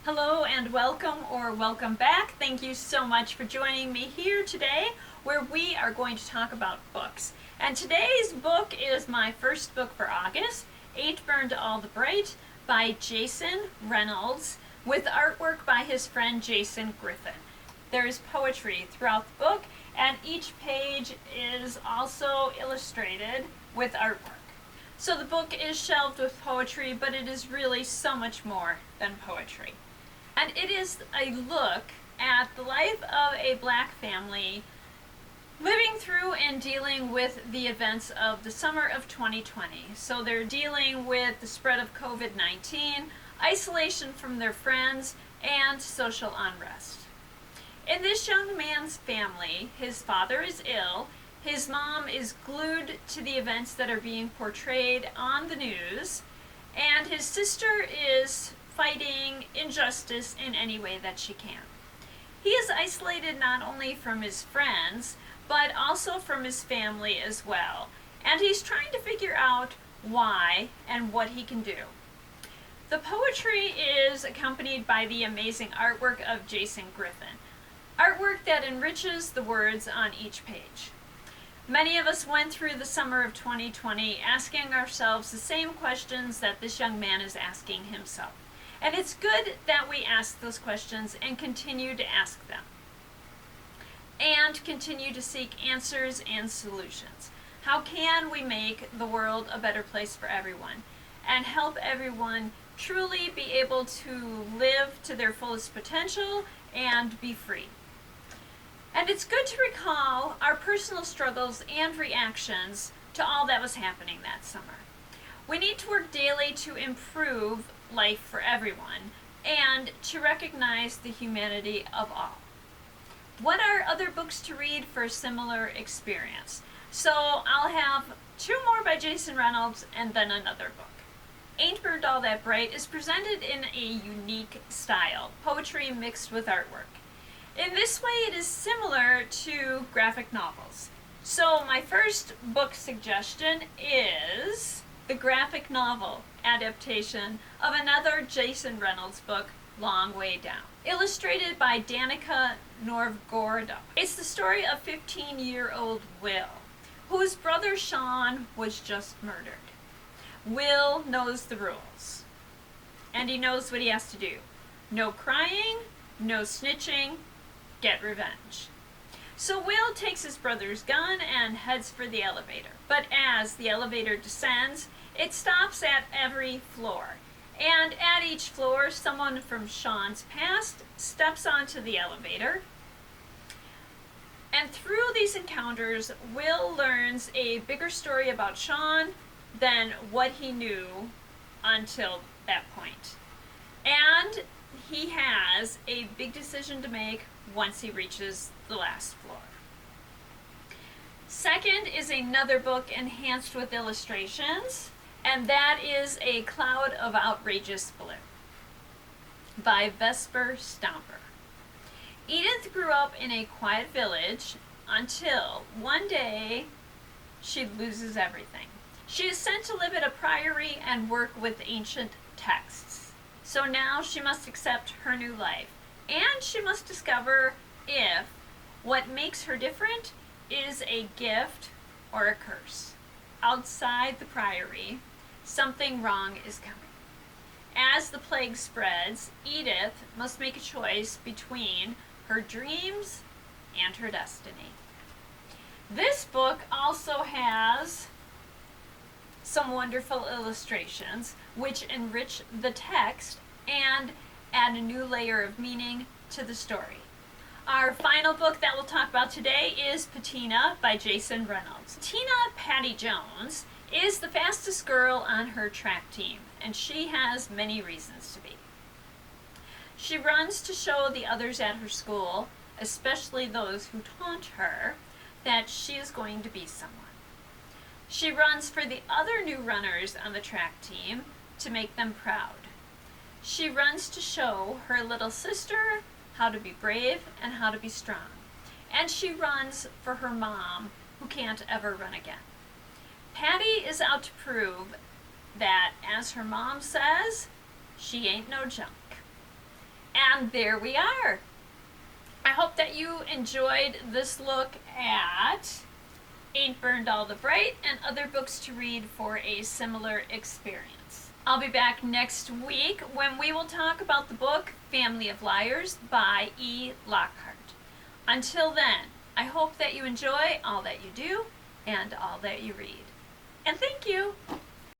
Hello and welcome or welcome back. Thank you so much for joining me here today where we are going to talk about books. And today's book is my first book for August, Ain't Burned All the Bright by Jason Reynolds with artwork by his friend Jason Griffin. There's poetry throughout the book and each page is also illustrated with artwork. So the book is shelved with poetry, but it is really so much more than poetry. And it is a look at the life of a black family living through and dealing with the events of the summer of 2020. So they're dealing with the spread of COVID-19, isolation from their friends, and social unrest. In this young man's family, his father is ill, his mom is glued to the events that are being portrayed on the news, and his sister is fighting injustice in any way that she can. He is isolated not only from his friends, but also from his family as well. And he's trying to figure out why and what he can do. The poetry is accompanied by the amazing artwork of Jason Griffin. Artwork that enriches the words on each page. Many of us went through the summer of 2020 asking ourselves the same questions that this young man is asking himself. And it's good that we ask those questions and continue to ask them. And continue to seek answers and solutions. How can we make the world a better place for everyone? And help everyone truly be able to live to their fullest potential and be free. And it's good to recall our personal struggles and reactions to all that was happening that summer. We need to work daily to improve life for everyone and to recognize the humanity of all. What are other books to read for a similar experience? So I'll have two more by Jason Reynolds and then another book. Ain't Burned All That Bright is presented in a unique style, poetry mixed with artwork. In this way, it is similar to graphic novels. So my first book suggestion is the graphic novel adaptation of another Jason Reynolds book, Long Way Down, illustrated by Danica Novgorodoff. It's the story of 15-year-old Will, whose brother Sean was just murdered. Will knows the rules, and he knows what he has to do. No crying, no snitching, get revenge. So Will takes his brother's gun and heads for the elevator. But as the elevator descends, it stops at every floor. And at each floor, someone from Sean's past steps onto the elevator. And through these encounters, Will learns a bigger story about Sean than what he knew until that point. And he has a big decision to make once he reaches the last floor. Second is another book enhanced with illustrations, and that is A Cloud of Outrageous Blue by Vesper. Edith grew up in a quiet village until one day she loses everything. She is sent to live at a priory and work with ancient texts. So now she must accept her new life. And she must discover if what makes her different is a gift or a curse. Outside the priory, something wrong is coming. As the plague spreads, Edith must make a choice between her dreams and her destiny. This book also has some wonderful illustrations which enrich the text and add a new layer of meaning to the story. Our final book that we'll talk about today is Patina by Jason Reynolds. Tina Patty Jones is the fastest girl on her track team, and she has many reasons to be. She runs to show the others at her school, especially those who taunt her, that she is going to be someone. She runs for the other new runners on the track team to make them proud. She runs to show her little sister how to be brave and how to be strong. And she runs for her mom, who can't ever run again. Patty is out to prove that, as her mom says, she ain't no junk. And there we are. I hope that you enjoyed this look at Ain't Burned All the Bright and other books to read for a similar experience. I'll be back next week when we will talk about the book Family of Liars by E. Lockhart. Until then, I hope that you enjoy all that you do and all that you read. And thank you!